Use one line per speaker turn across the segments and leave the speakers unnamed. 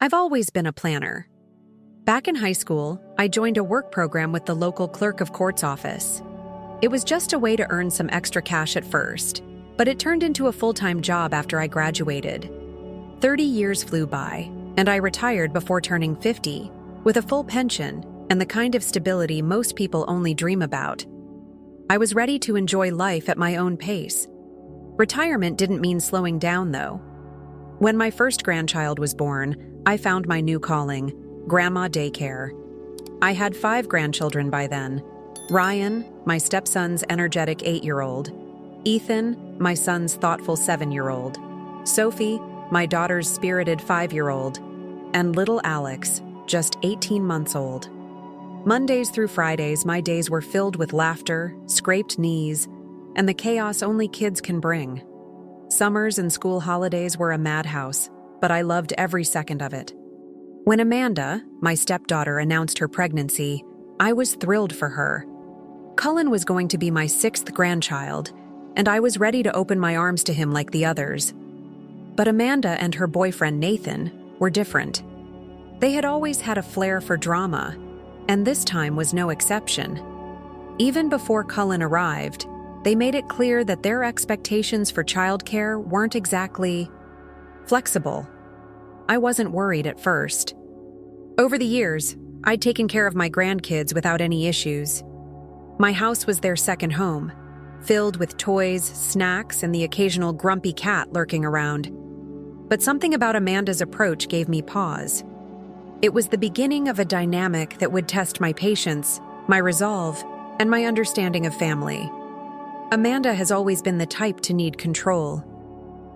I've always been a planner. Back in high school, I joined a work program with the local clerk of court's office. It was just a way to earn some extra cash at first, but it turned into a full-time job after I graduated. 30 years flew by, and I retired before turning 50, with a full pension and the kind of stability most people only dream about. I was ready to enjoy life at my own pace. Retirement didn't mean slowing down, though. When my first grandchild was born, I found my new calling, grandma daycare. I had 5 grandchildren by then. Ryan, my stepson's energetic 8-year-old. Ethan, my son's thoughtful 7-year-old. Sophie, my daughter's spirited 5-year-old. And little Alex, just 18 months old. Mondays through Fridays, my days were filled with laughter, scraped knees, and the chaos only kids can bring. Summers and school holidays were a madhouse, but I loved every second of it. When Amanda, my stepdaughter, announced her pregnancy, I was thrilled for her. Cullen was going to be my 6th grandchild, and I was ready to open my arms to him like the others. But Amanda and her boyfriend Nathan were different. They had always had a flair for drama, and this time was no exception. Even before Cullen arrived, they made it clear that their expectations for childcare weren't exactly flexible. I wasn't worried at first. Over the years, I'd taken care of my grandkids without any issues. My house was their second home, filled with toys, snacks, and the occasional grumpy cat lurking around. But something about Amanda's approach gave me pause. It was the beginning of a dynamic that would test my patience, my resolve, and my understanding of family. Amanda has always been the type to need control.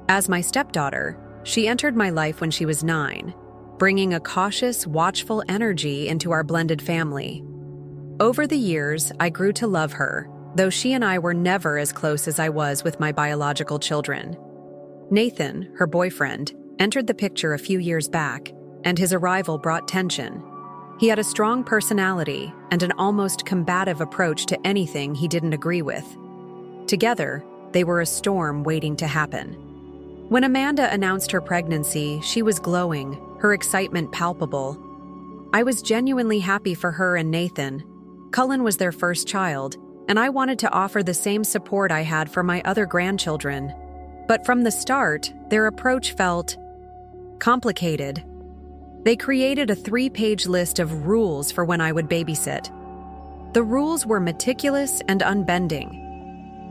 As my stepdaughter, she entered my life when she was 9, bringing a cautious, watchful energy into our blended family. Over the years, I grew to love her, though she and I were never as close as I was with my biological children. Nathan, her boyfriend, entered the picture a few years back, and his arrival brought tension. He had a strong personality and an almost combative approach to anything he didn't agree with. Together, they were a storm waiting to happen. When Amanda announced her pregnancy, she was glowing, her excitement palpable. I was genuinely happy for her and Nathan. Cullen was their first child, and I wanted to offer the same support I had for my other grandchildren. But from the start, their approach felt complicated. They created a 3-page list of rules for when I would babysit. The rules were meticulous and unbending.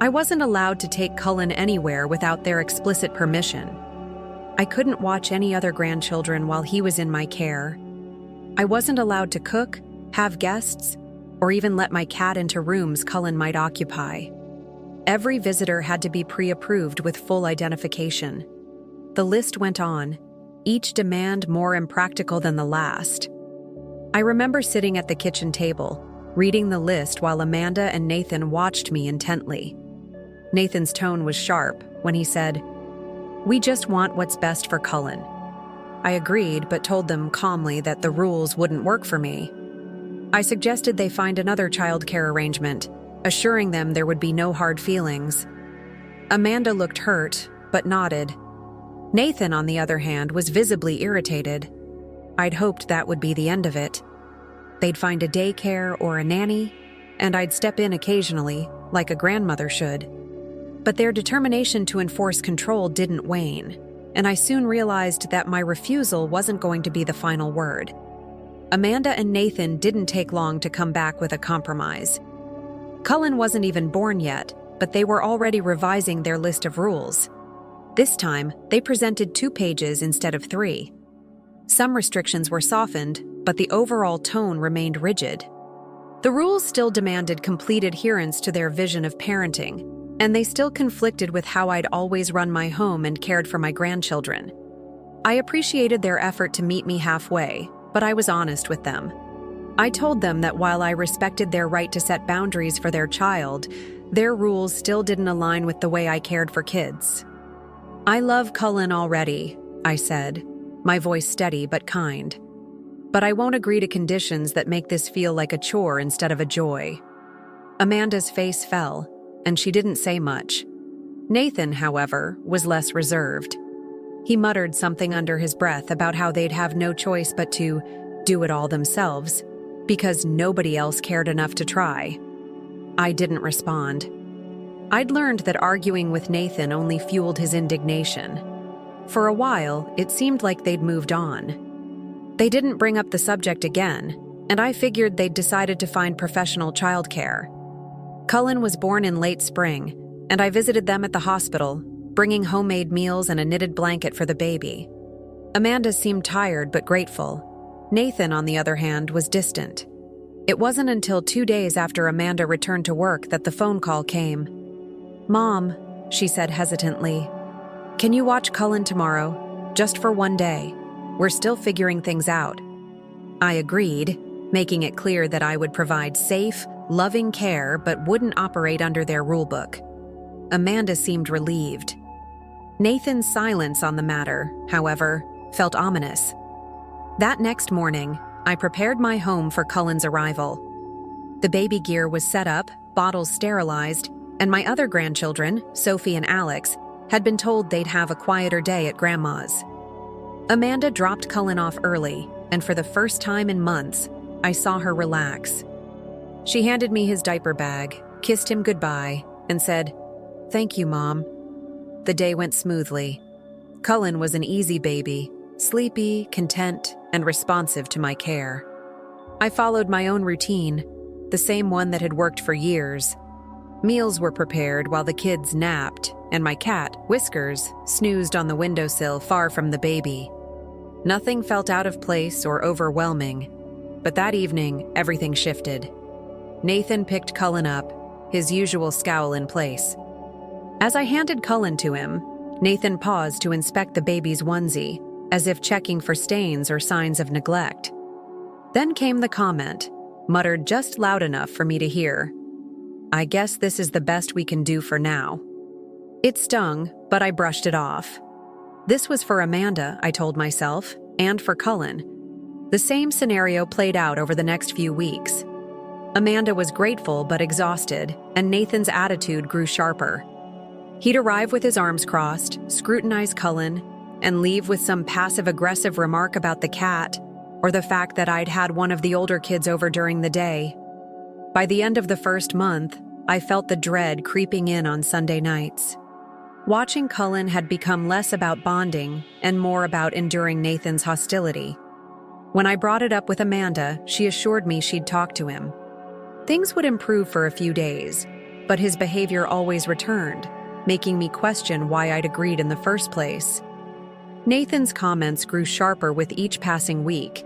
I wasn't allowed to take Cullen anywhere without their explicit permission. I couldn't watch any other grandchildren while he was in my care. I wasn't allowed to cook, have guests, or even let my cat into rooms Cullen might occupy. Every visitor had to be pre-approved with full identification. The list went on, each demand more impractical than the last. I remember sitting at the kitchen table, reading the list while Amanda and Nathan watched me intently. Nathan's tone was sharp when he said, "We just want what's best for Cullen." I agreed, but told them calmly that the rules wouldn't work for me. I suggested they find another childcare arrangement, assuring them there would be no hard feelings. Amanda looked hurt, but nodded. Nathan, on the other hand, was visibly irritated. I'd hoped that would be the end of it. They'd find a daycare or a nanny, and I'd step in occasionally, like a grandmother should. But their determination to enforce control didn't wane, and I soon realized that my refusal wasn't going to be the final word. Amanda and Nathan didn't take long to come back with a compromise. Cullen wasn't even born yet, but they were already revising their list of rules. This time, they presented 2 pages instead of 3. Some restrictions were softened, but the overall tone remained rigid. The rules still demanded complete adherence to their vision of parenting, and they still conflicted with how I'd always run my home and cared for my grandchildren. I appreciated their effort to meet me halfway, but I was honest with them. I told them that while I respected their right to set boundaries for their child, their rules still didn't align with the way I cared for kids. "I love Cullen already," I said, my voice steady but kind. "But I won't agree to conditions that make this feel like a chore instead of a joy." Amanda's face fell, and she didn't say much. Nathan, however, was less reserved. He muttered something under his breath about how they'd have no choice but to do it all themselves, because nobody else cared enough to try. I didn't respond. I'd learned that arguing with Nathan only fueled his indignation. For a while, it seemed like they'd moved on. They didn't bring up the subject again, and I figured they'd decided to find professional childcare. Cullen was born in late spring, and I visited them at the hospital, bringing homemade meals and a knitted blanket for the baby. Amanda seemed tired but grateful. Nathan, on the other hand, was distant. It wasn't until 2 days after Amanda returned to work that the phone call came. "Mom," she said hesitantly, "can you watch Cullen tomorrow? Just for 1 day. We're still figuring things out." I agreed, making it clear that I would provide safe, loving care but wouldn't operate under their rulebook. Amanda seemed relieved. Nathan's silence on the matter, however, felt ominous. That next morning, I prepared my home for Cullen's arrival. The baby gear was set up, bottles sterilized, and my other grandchildren, Sophie and Alex, had been told they'd have a quieter day at Grandma's. Amanda dropped Cullen off early, and for the first time in months, I saw her relax. She handed me his diaper bag, kissed him goodbye, and said, "Thank you, Mom." The day went smoothly. Cullen was an easy baby, sleepy, content, and responsive to my care. I followed my own routine, the same one that had worked for years. Meals were prepared while the kids napped, and my cat, Whiskers, snoozed on the windowsill far from the baby. Nothing felt out of place or overwhelming, but that evening, everything shifted. Nathan picked Cullen up, his usual scowl in place. As I handed Cullen to him, Nathan paused to inspect the baby's onesie, as if checking for stains or signs of neglect. Then came the comment, muttered just loud enough for me to hear, "I guess this is the best we can do for now." It stung, but I brushed it off. This was for Amanda, I told myself, and for Cullen. The same scenario played out over the next few weeks. Amanda was grateful but exhausted, and Nathan's attitude grew sharper. He'd arrive with his arms crossed, scrutinize Cullen, and leave with some passive-aggressive remark about the cat, or the fact that I'd had one of the older kids over during the day. By the end of the first month, I felt the dread creeping in on Sunday nights. Watching Cullen had become less about bonding and more about enduring Nathan's hostility. When I brought it up with Amanda, she assured me she'd talk to him. Things would improve for a few days, but his behavior always returned, making me question why I'd agreed in the first place. Nathan's comments grew sharper with each passing week,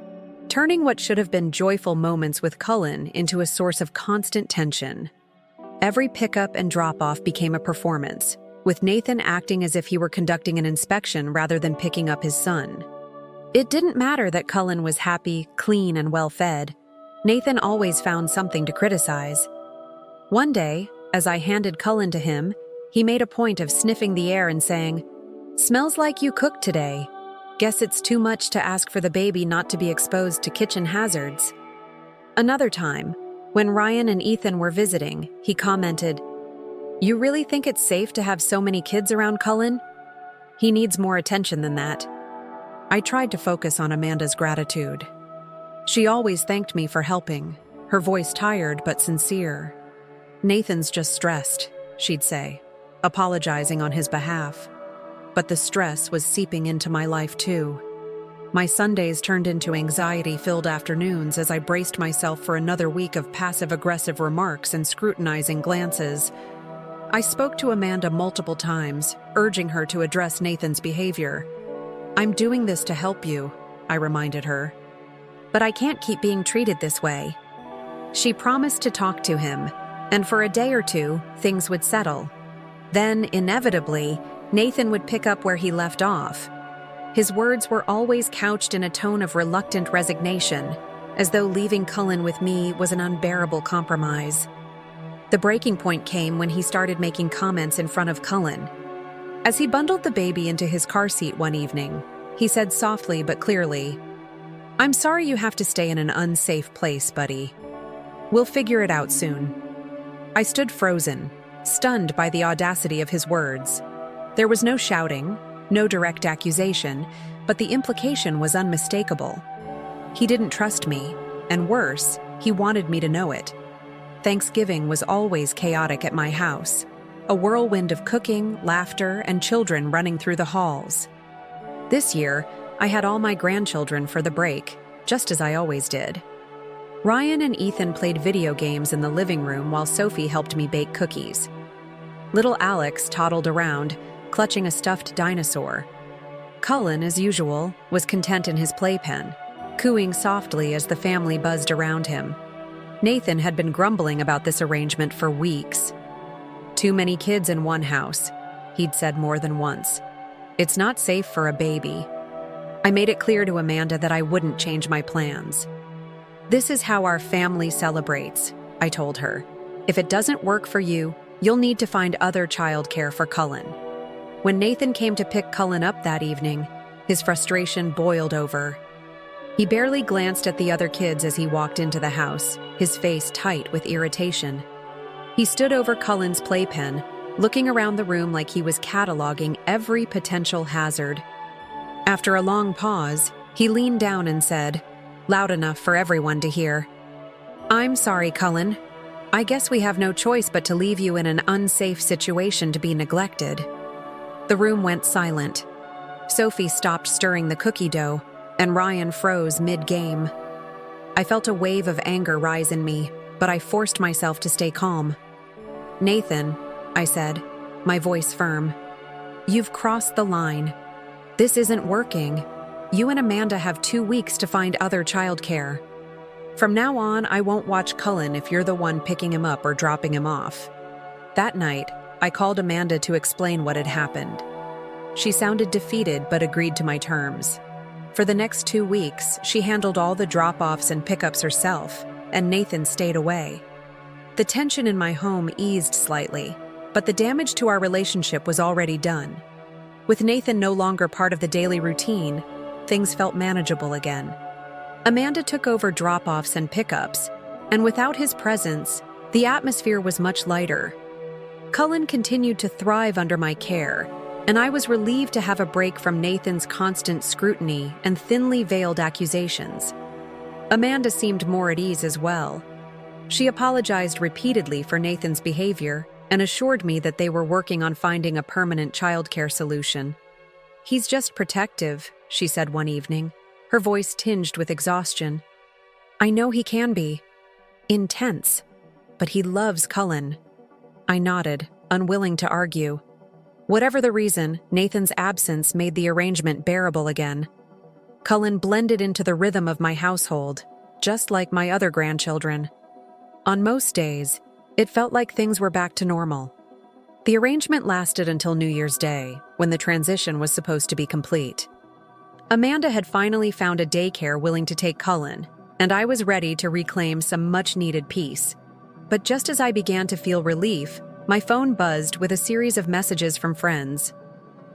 turning what should have been joyful moments with Cullen into a source of constant tension. Every pickup and drop-off became a performance, with Nathan acting as if he were conducting an inspection rather than picking up his son. It didn't matter that Cullen was happy, clean, and well-fed. Nathan always found something to criticize. One day, as I handed Cullen to him, he made a point of sniffing the air and saying, "Smells like you cooked today. Guess it's too much to ask for the baby not to be exposed to kitchen hazards." Another time, when Ryan and Ethan were visiting, he commented, "You really think it's safe to have so many kids around Cullen? He needs more attention than that." I tried to focus on Amanda's gratitude. She always thanked me for helping, her voice tired but sincere. "Nathan's just stressed," she'd say, apologizing on his behalf. But the stress was seeping into my life too. My Sundays turned into anxiety-filled afternoons as I braced myself for another week of passive-aggressive remarks and scrutinizing glances. I spoke to Amanda multiple times, urging her to address Nathan's behavior. "I'm doing this to help you," I reminded her. "But I can't keep being treated this way." She promised to talk to him, and for a day or two, things would settle. Then, inevitably, Nathan would pick up where he left off. His words were always couched in a tone of reluctant resignation, as though leaving Cullen with me was an unbearable compromise. The breaking point came when he started making comments in front of Cullen. As he bundled the baby into his car seat one evening, he said softly but clearly, "I'm sorry you have to stay in an unsafe place, buddy. We'll figure it out soon." I stood frozen, stunned by the audacity of his words. There was no shouting, No direct accusation, but the implication was unmistakable. He didn't trust me, and worse, he wanted me to know it. Thanksgiving was always chaotic at my house, a whirlwind of cooking, laughter, and children running through the halls. This year, I had all my grandchildren for the break, just as I always did. Ryan and Ethan played video games in the living room while Sophie helped me bake cookies. Little Alex toddled around, clutching a stuffed dinosaur. Cullen, as usual, was content in his playpen, cooing softly as the family buzzed around him. Nathan had been grumbling about this arrangement for weeks. "Too many kids in one house," he'd said more than once. "It's not safe for a baby." I made it clear to Amanda that I wouldn't change my plans. "This is how our family celebrates," I told her. "If it doesn't work for you, you'll need to find other childcare for Cullen." When Nathan came to pick Cullen up that evening, his frustration boiled over. He barely glanced at the other kids as he walked into the house, his face tight with irritation. He stood over Cullen's playpen, looking around the room like he was cataloging every potential hazard. After a long pause, he leaned down and said, loud enough for everyone to hear, "I'm sorry, Cullen. I guess we have no choice but to leave you in an unsafe situation to be neglected." The room went silent. Sophie stopped stirring the cookie dough, and Ryan froze mid-game. I felt a wave of anger rise in me, but I forced myself to stay calm. "Nathan," I said, my voice firm, "you've crossed the line. This isn't working. You and Amanda have 2 weeks to find other childcare. From now on, I won't watch Cullen if you're the one picking him up or dropping him off." That night, I called Amanda to explain what had happened. She sounded defeated but agreed to my terms. For the next 2 weeks, she handled all the drop-offs and pickups herself, and Nathan stayed away. The tension in my home eased slightly, but the damage to our relationship was already done. With Nathan no longer part of the daily routine, things felt manageable again. Amanda took over drop-offs and pickups, and without his presence, the atmosphere was much lighter. Cullen continued to thrive under my care, and I was relieved to have a break from Nathan's constant scrutiny and thinly veiled accusations. Amanda seemed more at ease as well. She apologized repeatedly for Nathan's behavior and assured me that they were working on finding a permanent childcare solution. "He's just protective," she said one evening, her voice tinged with exhaustion. "I know he can be. Intense. But he loves Cullen." I nodded, unwilling to argue. Whatever the reason, Nathan's absence made the arrangement bearable again. Cullen blended into the rhythm of my household, just like my other grandchildren. On most days, it felt like things were back to normal. The arrangement lasted until New Year's Day, when the transition was supposed to be complete. Amanda had finally found a daycare willing to take Cullen, and I was ready to reclaim some much-needed peace. But just as I began to feel relief, my phone buzzed with a series of messages from friends.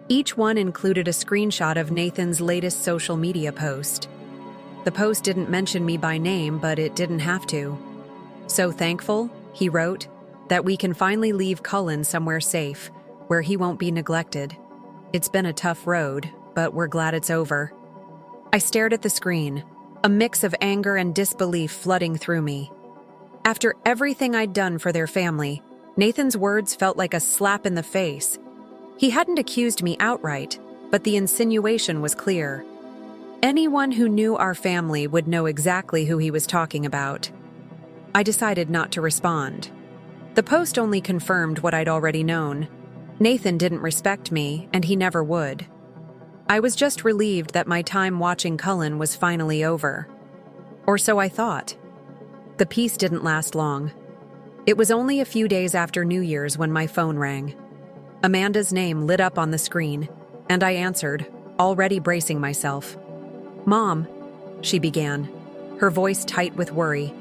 Each one included a screenshot of Nathan's latest social media post. The post didn't mention me by name, but it didn't have to. "So thankful," he wrote, "that we can finally leave Cullen somewhere safe, where he won't be neglected. It's been a tough road, but we're glad it's over." I stared at the screen, a mix of anger and disbelief flooding through me. After everything I'd done for their family, Nathan's words felt like a slap in the face. He hadn't accused me outright, but the insinuation was clear. Anyone who knew our family would know exactly who he was talking about. I decided not to respond. The post only confirmed what I'd already known. Nathan didn't respect me, and he never would. I was just relieved that my time watching Cullen was finally over. Or so I thought. The peace didn't last long. It was only a few days after New Year's when my phone rang. Amanda's name lit up on the screen, and I answered, already bracing myself. "Mom," she began, her voice tight with worry.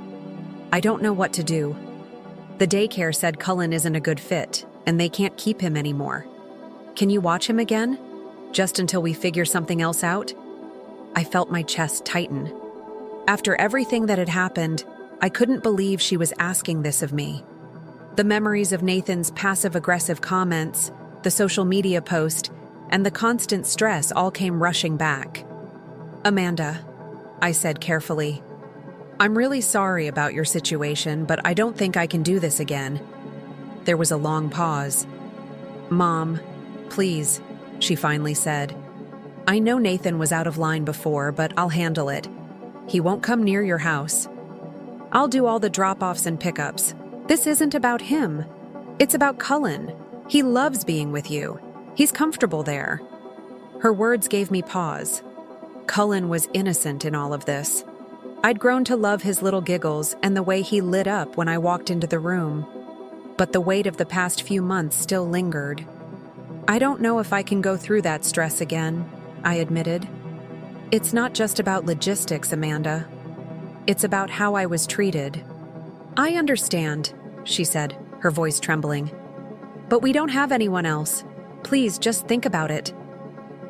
"I don't know what to do. The daycare said Cullen isn't a good fit, and they can't keep him anymore. Can you watch him again? Just until we figure something else out?" I felt my chest tighten. After everything that had happened, I couldn't believe she was asking this of me. The memories of Nathan's passive-aggressive comments, the social media post, and the constant stress all came rushing back. "Amanda," I said carefully, "I'm really sorry about your situation, but I don't think I can do this again." There was a long pause. "Mom, please," she finally said. "I know Nathan was out of line before, but I'll handle it. He won't come near your house. I'll do all the drop-offs and pickups. This isn't about him. It's about Cullen. He loves being with you. He's comfortable there." Her words gave me pause. Cullen was innocent in all of this. I'd grown to love his little giggles and the way he lit up when I walked into the room. But the weight of the past few months still lingered. "I don't know if I can go through that stress again," I admitted. "It's not just about logistics, Amanda. It's about how I was treated." "I understand," she said, her voice trembling. "But we don't have anyone else. Please just think about it."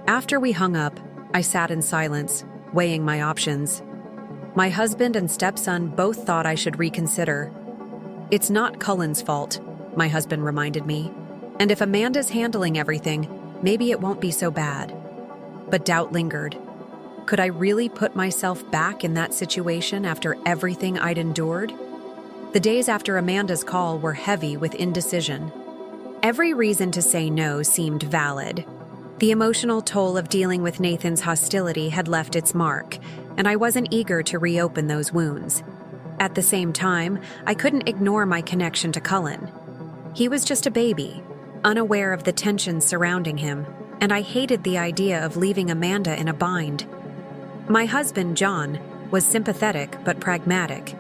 After we hung up, I sat in silence, weighing my options. My husband and stepson both thought I should reconsider. "It's not Cullen's fault," my husband reminded me. "And if Amanda's handling everything, maybe it won't be so bad." But doubt lingered. Could I really put myself back in that situation after everything I'd endured? The days after Amanda's call were heavy with indecision. Every reason to say no seemed valid. The emotional toll of dealing with Nathan's hostility had left its mark, and I wasn't eager to reopen those wounds. At the same time, I couldn't ignore my connection to Cullen. He was just a baby, unaware of the tension surrounding him, and I hated the idea of leaving Amanda in a bind. My husband, John, was sympathetic but pragmatic.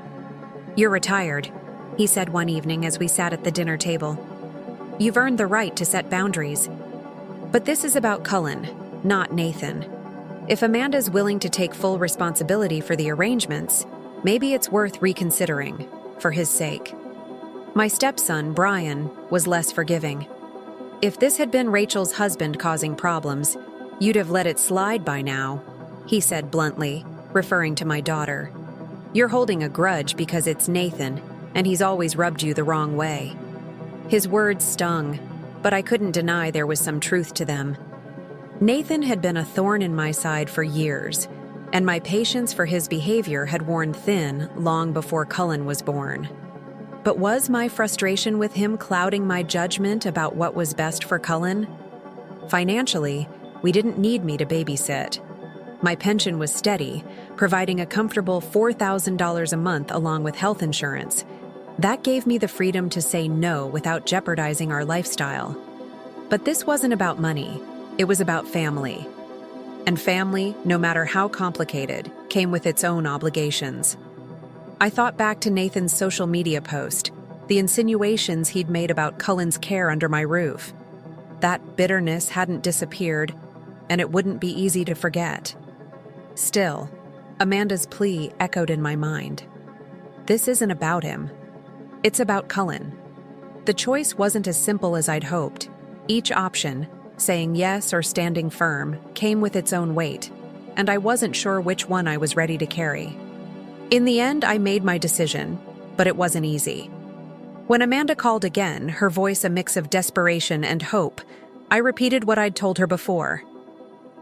"You're retired," he said one evening as we sat at the dinner table. "You've earned the right to set boundaries. But this is about Cullen, not Nathan. If Amanda's willing to take full responsibility for the arrangements, maybe it's worth reconsidering, for his sake." My stepson, Brian, was less forgiving. "If this had been Rachel's husband causing problems, you'd have let it slide by now," he said bluntly, referring to my daughter. "You're holding a grudge because it's Nathan, and he's always rubbed you the wrong way." His words stung, but I couldn't deny there was some truth to them. Nathan had been a thorn in my side for years, and my patience for his behavior had worn thin long before Cullen was born. But was my frustration with him clouding my judgment about what was best for Cullen? Financially, we didn't need me to babysit. My pension was steady, providing a comfortable $4,000 a month along with health insurance. That gave me the freedom to say no without jeopardizing our lifestyle. But this wasn't about money. It was about family. And family, no matter how complicated, came with its own obligations. I thought back to Nathan's social media post, the insinuations he'd made about Cullen's care under my roof. That bitterness hadn't disappeared, and it wouldn't be easy to forget. Still, Amanda's plea echoed in my mind. This isn't about him. It's about Cullen. The choice wasn't as simple as I'd hoped. Each option, saying yes or standing firm, came with its own weight, and I wasn't sure which one I was ready to carry. In the end, I made my decision, but it wasn't easy. When Amanda called again, her voice a mix of desperation and hope, I repeated what I'd told her before.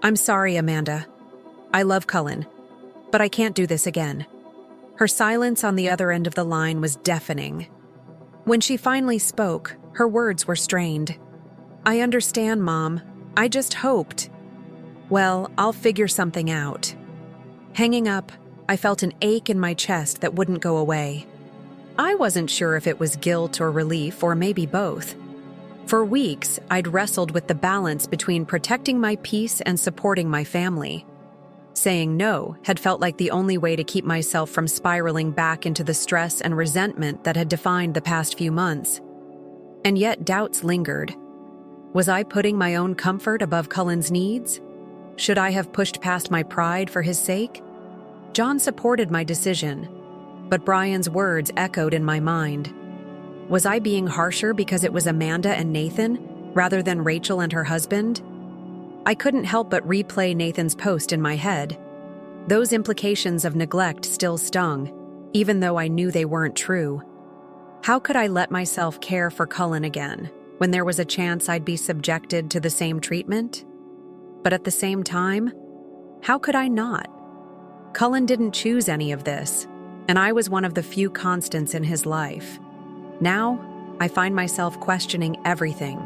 "I'm sorry, Amanda. I love Cullen, but I can't do this again." Her silence on the other end of the line was deafening. When she finally spoke, her words were strained. "I understand, Mom. I just hoped." "Well, I'll figure something out." Hanging up, I felt an ache in my chest that wouldn't go away. I wasn't sure if it was guilt or relief or maybe both. For weeks, I'd wrestled with the balance between protecting my peace and supporting my family. Saying no had felt like the only way to keep myself from spiraling back into the stress and resentment that had defined the past few months. And yet doubts lingered. Was I putting my own comfort above Cullen's needs? Should I have pushed past my pride for his sake? John supported my decision, but Brian's words echoed in my mind. Was I being harsher because it was Amanda and Nathan, rather than Rachel and her husband? I couldn't help but replay Nathan's post in my head. Those implications of neglect still stung, even though I knew they weren't true. How could I let myself care for Cullen again, when there was a chance I'd be subjected to the same treatment? But at the same time, how could I not? Cullen didn't choose any of this, and I was one of the few constants in his life. Now, I find myself questioning everything.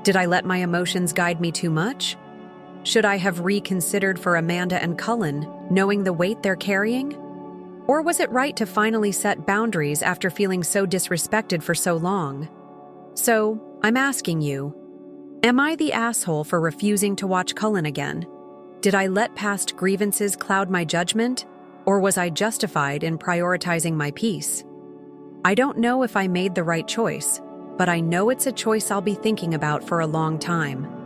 Did I let my emotions guide me too much? Should I have reconsidered for Amanda and Cullen, knowing the weight they're carrying? Or was it right to finally set boundaries after feeling so disrespected for so long? So, I'm asking you, am I the asshole for refusing to watch Cullen again? Did I let past grievances cloud my judgment, or was I justified in prioritizing my peace? I don't know if I made the right choice, but I know it's a choice I'll be thinking about for a long time.